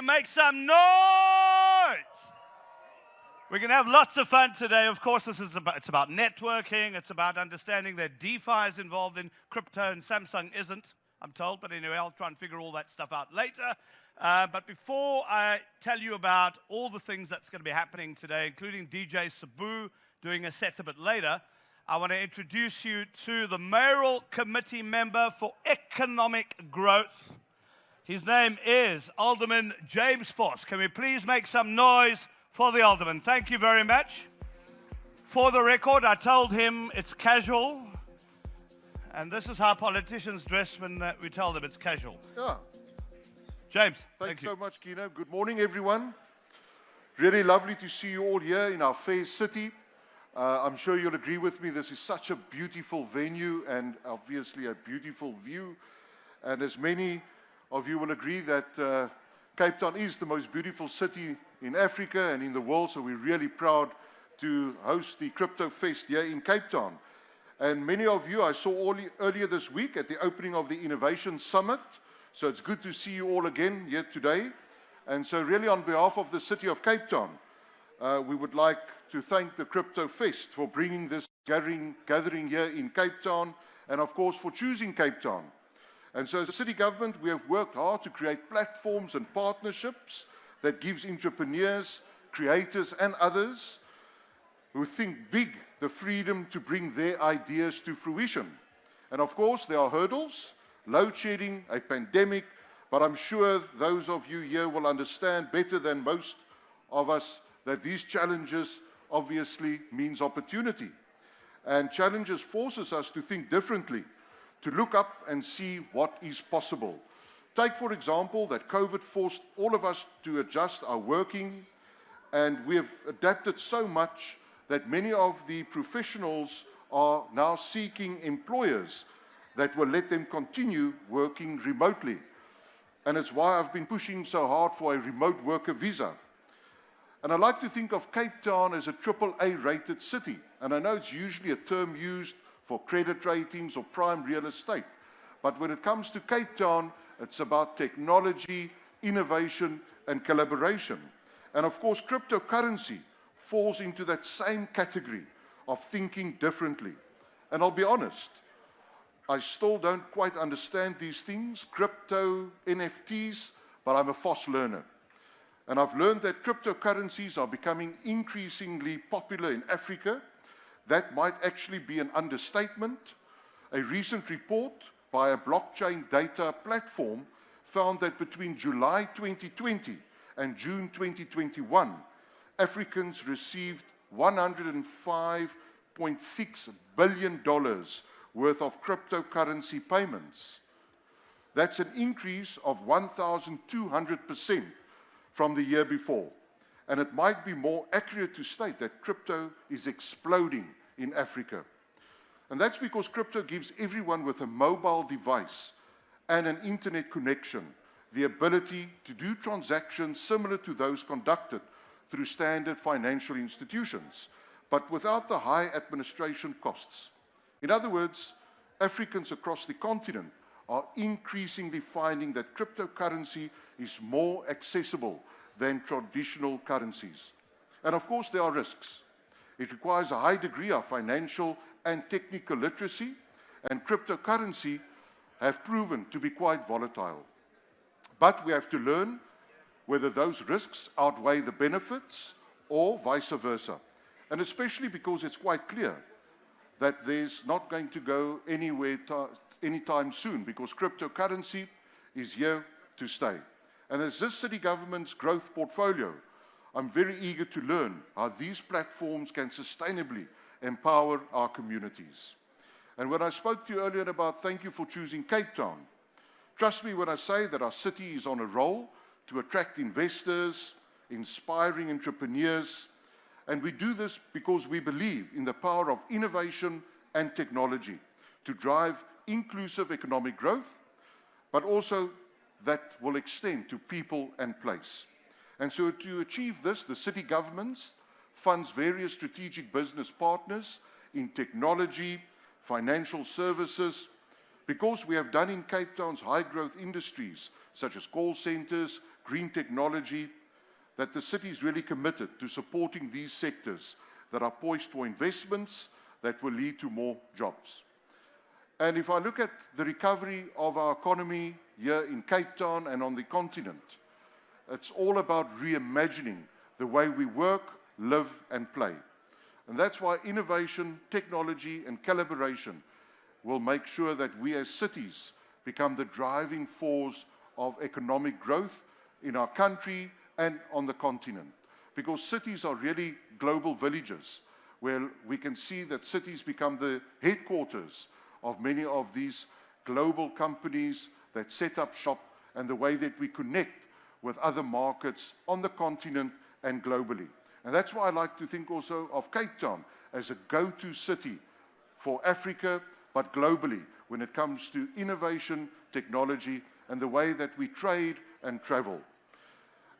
make some noise? We're going to have lots of fun today. Of course, it's about networking. It's about understanding that DeFi is involved in crypto and Samsung isn't, I'm told. But anyway, I'll try and figure all that stuff out later. But before I tell you about all the things that's going to be happening today, including DJ Sabu doing a set a bit later, I want to introduce you to the Mayoral Committee Member for Economic Growth. His name is Alderman James Voss. Can we please make some noise for the Alderman? Thank you very much. For the record, I told him it's casual, and this is how politicians dress when we tell them it's casual. Yeah. James, thanks so much, Kieno. Good morning, everyone. Really lovely to see you all here in our fair city. I'm sure you'll agree with me, this is such a beautiful venue and obviously a beautiful view. And as many of you will agree that Cape Town is the most beautiful city in Africa and in the world, so we're really proud to host the Crypto Fest here in Cape Town. And many of you I saw earlier this week at the opening of the Innovation Summit, so it's good to see you all again here today. And so really on behalf of the city of Cape Town, we would like to thank the Crypto Fest for bringing this gathering here in Cape Town, and of course for choosing Cape Town. And so as a city government, we have worked hard to create platforms and partnerships that gives entrepreneurs, creators and others who think big the freedom to bring their ideas to fruition. And of course there are hurdles, load shedding, a pandemic, but I'm sure those of you here will understand better than most of us that these challenges obviously means opportunity. And challenges forces us to think differently, to look up and see what is possible. Take, for example, that COVID forced all of us to adjust our working, and we have adapted so much that many of the professionals are now seeking employers that will let them continue working remotely. And it's why I've been pushing so hard for a remote worker visa. And I like to think of Cape Town as a AAA rated city. And I know it's usually a term used for credit ratings or prime real estate. But when it comes to Cape Town, it's about technology, innovation, and collaboration. And of course, cryptocurrency falls into that same category of thinking differently. And I'll be honest, I still don't quite understand these things, crypto, NFTs, but I'm a fast learner. And I've learned that cryptocurrencies are becoming increasingly popular in Africa. That might actually be an understatement. A recent report by a blockchain data platform found that between July 2020 and June 2021, Africans received $105.6 billion worth of cryptocurrency payments. That's an increase of 1,200% from the year before. And it might be more accurate to state that crypto is exploding in Africa. And that's because crypto gives everyone with a mobile device and an internet connection the ability to do transactions similar to those conducted through standard financial institutions, but without the high administration costs. In other words, Africans across the continent are increasingly finding that cryptocurrency is more accessible than traditional currencies. And of course, there are risks. It requires a high degree of financial and technical literacy, and cryptocurrency have proven to be quite volatile. But we have to learn whether those risks outweigh the benefits or vice versa. And especially because it's quite clear that there's not going to go anywhere anytime soon, because cryptocurrency is here to stay. And as this city government's growth portfolio, I'm very eager to learn how these platforms can sustainably empower our communities. And when I spoke to you earlier about thank you for choosing Cape Town, trust me when I say that our city is on a roll to attract investors, inspiring entrepreneurs, and we do this because we believe in the power of innovation and technology to drive inclusive economic growth, but also that will extend to people and place. And so to achieve this, the city government funds various strategic business partners in technology, financial services, because we have done in Cape Town's high growth industries, such as call centers, green technology, that the city is really committed to supporting these sectors that are poised for investments that will lead to more jobs. And if I look at the recovery of our economy here in Cape Town and on the continent, it's all about reimagining the way we work, live, and play. And that's why innovation, technology, and collaboration will make sure that we as cities become the driving force of economic growth in our country and on the continent. Because cities are really global villages, where we can see that cities become the headquarters of many of these global companies that set up shop, and the way that we connect with other markets on the continent and globally. And that's why I like to think also of Cape Town as a go-to city for Africa, but globally, when it comes to innovation, technology, and the way that we trade and travel.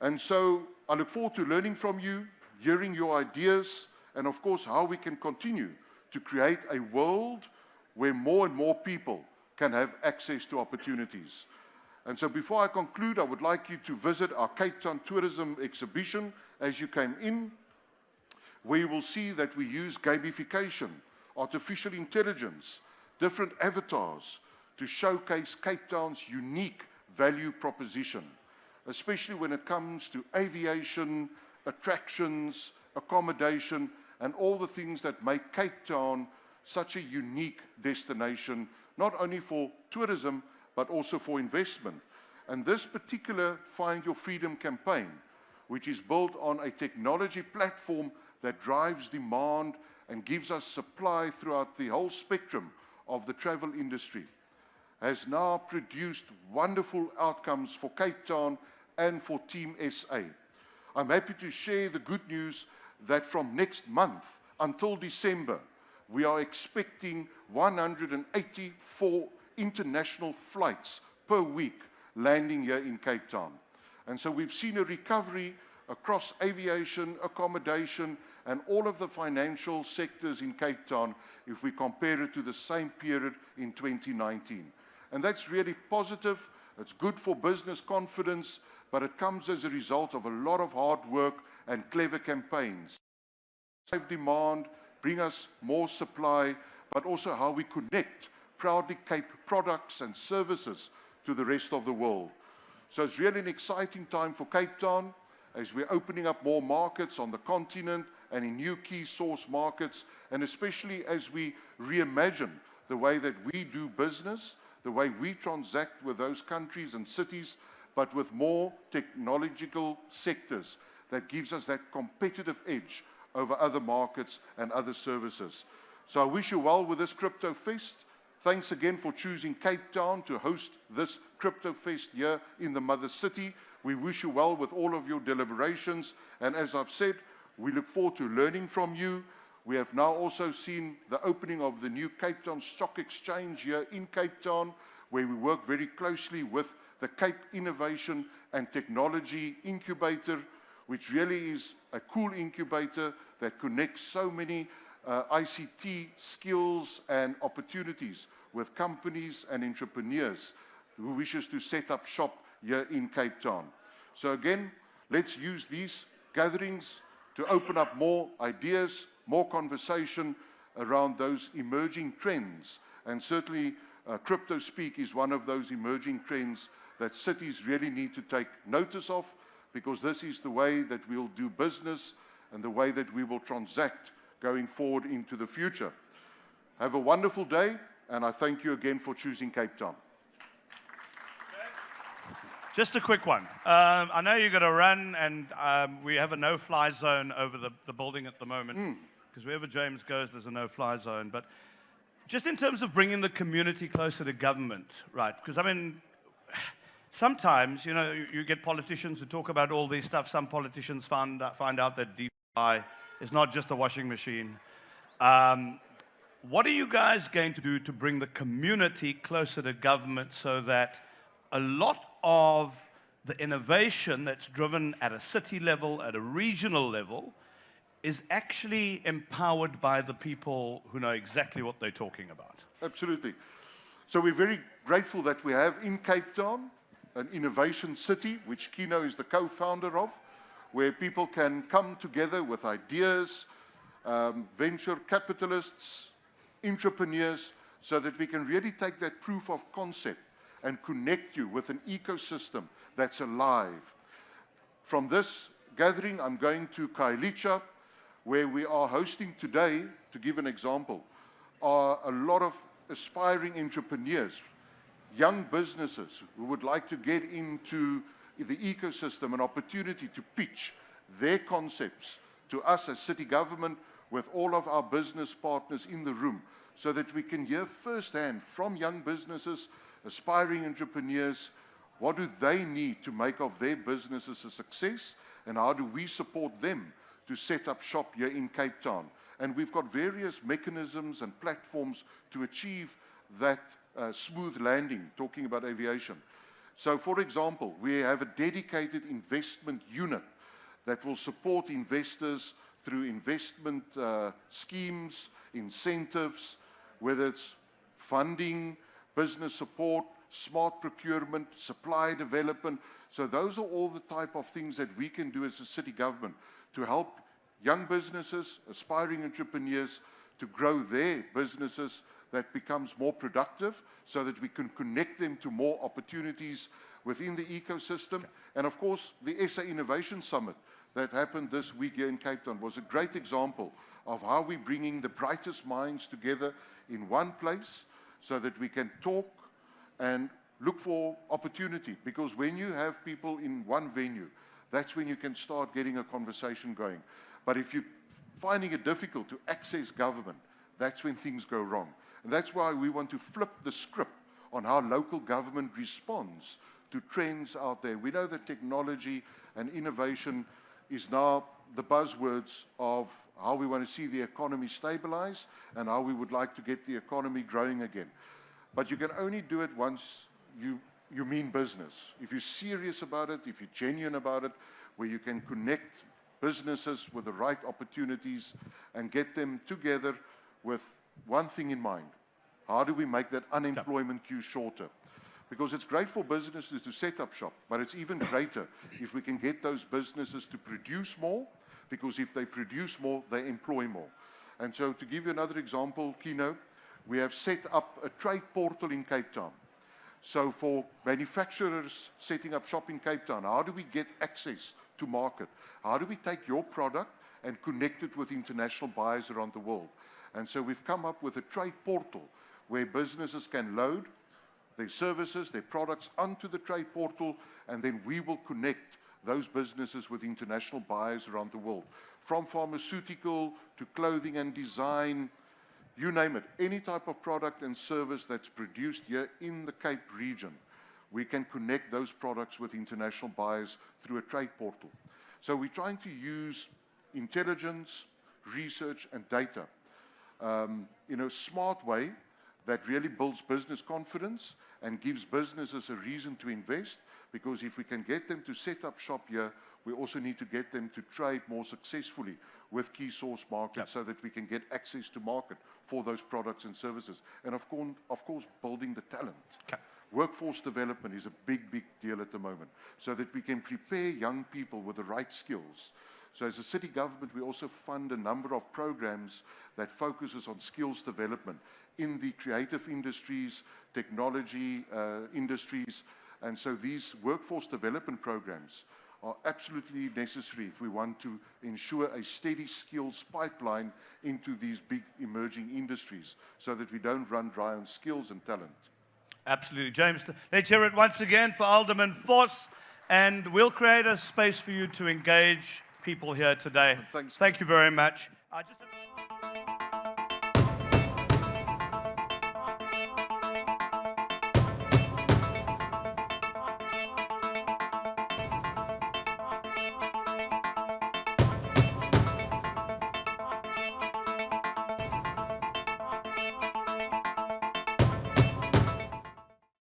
And so I look forward to learning from you, hearing your ideas, and of course, how we can continue to create a world where more and more people can have access to opportunities. And so before I conclude, I would like you to visit our Cape Town Tourism exhibition as you came in, where you will see that we use gamification, artificial intelligence, different avatars to showcase Cape Town's unique value proposition, especially when it comes to aviation, attractions, accommodation, and all the things that make Cape Town such a unique destination, not only for tourism, but also for investment. And this particular Find Your Freedom campaign, which is built on a technology platform that drives demand and gives us supply throughout the whole spectrum of the travel industry, has now produced wonderful outcomes for Cape Town and for Team SA. I'm happy to share the good news that from next month until December, we are expecting 184 international flights per week landing here in Cape Town. And so we've seen a recovery across aviation, accommodation, and all of the financial sectors in Cape Town if we compare it to the same period in 2019. And that's really positive. It's good for business confidence, but it comes as a result of a lot of hard work and clever campaigns. Drive demand, bring us more supply, but also how we connect proudly Cape products and services to the rest of the world. So it's really an exciting time for Cape Town as we're opening up more markets on the continent and in new key source markets, and especially as we reimagine the way that we do business, the way we transact with those countries and cities, but with more technological sectors that gives us that competitive edge over other markets and other services. So I wish you well with this Crypto Fest. Thanks again for choosing Cape Town to host this Crypto Fest here in the Mother City. We wish you well with all of your deliberations. And as I've said, we look forward to learning from you. We have now also seen the opening of the new Cape Town Stock Exchange here in Cape Town, where we work very closely with the Cape Innovation and Technology Incubator, which really is a cool incubator that connects so many ICT skills and opportunities with companies and entrepreneurs who wishes to set up shop here in Cape Town. So again, let's use these gatherings to open up more ideas, more conversation around those emerging trends. And certainly, Crypto Speak is one of those emerging trends that cities really need to take notice of, because this is the way that we'll do business and the way that we will transact going forward into the future. Have a wonderful day, and I thank you again for choosing Cape Town. Just a quick one. I know you're going to run, and we have a no-fly zone over the building at the moment, because wherever James goes, there's a no-fly zone. But just in terms of bringing the community closer to government, right? Because, I mean, sometimes, you know, you get politicians who talk about all these stuff. Some politicians find out that DeFi is not just a washing machine. What are you guys going to do to bring the community closer to government so that a lot of the innovation that's driven at a city level, at a regional level, is actually empowered by the people who know exactly what they're talking about? Absolutely. So we're very grateful that we have in Cape Town an innovation city, which Kieno is the co-founder of, where people can come together with ideas, venture capitalists, entrepreneurs, so that we can really take that proof of concept and connect you with an ecosystem that's alive. From this gathering, I'm going to Kailicha, where we are hosting today, to give an example, are a lot of aspiring entrepreneurs, young businesses who would like to get into the ecosystem, an opportunity to pitch their concepts to us as city government with all of our business partners in the room, so that we can hear firsthand from young businesses, aspiring entrepreneurs, what do they need to make of their businesses a success, and how do we support them to set up shop here in Cape Town. And we've got various mechanisms and platforms to achieve that smooth landing, talking about aviation. So, for example, we have a dedicated investment unit that will support investors through investment schemes, incentives, whether it's funding, business support, smart procurement, supply development. So those are all the type of things that we can do as a city government to help young businesses, aspiring entrepreneurs, to grow their businesses that becomes more productive, so that we can connect them to more opportunities within the ecosystem. And of course, the SA Innovation Summit that happened this week here in Cape Town was a great example of how we're bringing the brightest minds together in one place, so that we can talk and look for opportunity. Because when you have people in one venue, that's when you can start getting a conversation going. But if you're finding it difficult to access government, that's when things go wrong. And that's why we want to flip the script on how local government responds to trends out there. We know that technology and innovation is now the buzzwords of how we want to see the economy stabilize and how we would like to get the economy growing again. But you can only do it once you mean business. If you're serious about it, if you're genuine about it, where you can connect businesses with the right opportunities and get them together with one thing in mind. How do we make that unemployment queue shorter? Because it's great for businesses to set up shop, but it's even greater if we can get those businesses to produce more, because if they produce more, they employ more. And so, to give you another example, Kieno, we have set up a trade portal in Cape Town. So for manufacturers setting up shop in Cape Town, how do we get access to market? How do we take your product and connect it with international buyers around the world? And so we've come up with a trade portal where businesses can load their services, their products onto the trade portal, and then we will connect those businesses with international buyers around the world. From pharmaceutical to clothing and design, you name it, any type of product and service that's produced here in the Cape region, we can connect those products with international buyers through a trade portal. So we're trying to use intelligence, research, and data in a smart way that really builds business confidence and gives businesses a reason to invest, because if we can get them to set up shop here, we also need to get them to trade more successfully with key source markets, so that we can get access to market for those products and services. And of course, building the talent. Workforce development is a big, big deal at the moment, so that we can prepare young people with the right skills. So as a city government, we also fund a number of programs that focuses on skills development in the creative industries, technology industries. And so these workforce development programs are absolutely necessary if we want to ensure a steady skills pipeline into these big emerging industries, so that we don't run dry on skills and talent. Absolutely. James, let's hear it once again for Alderman Force, and we'll create a space for you to engage people here today. Thanks. Thank you very much.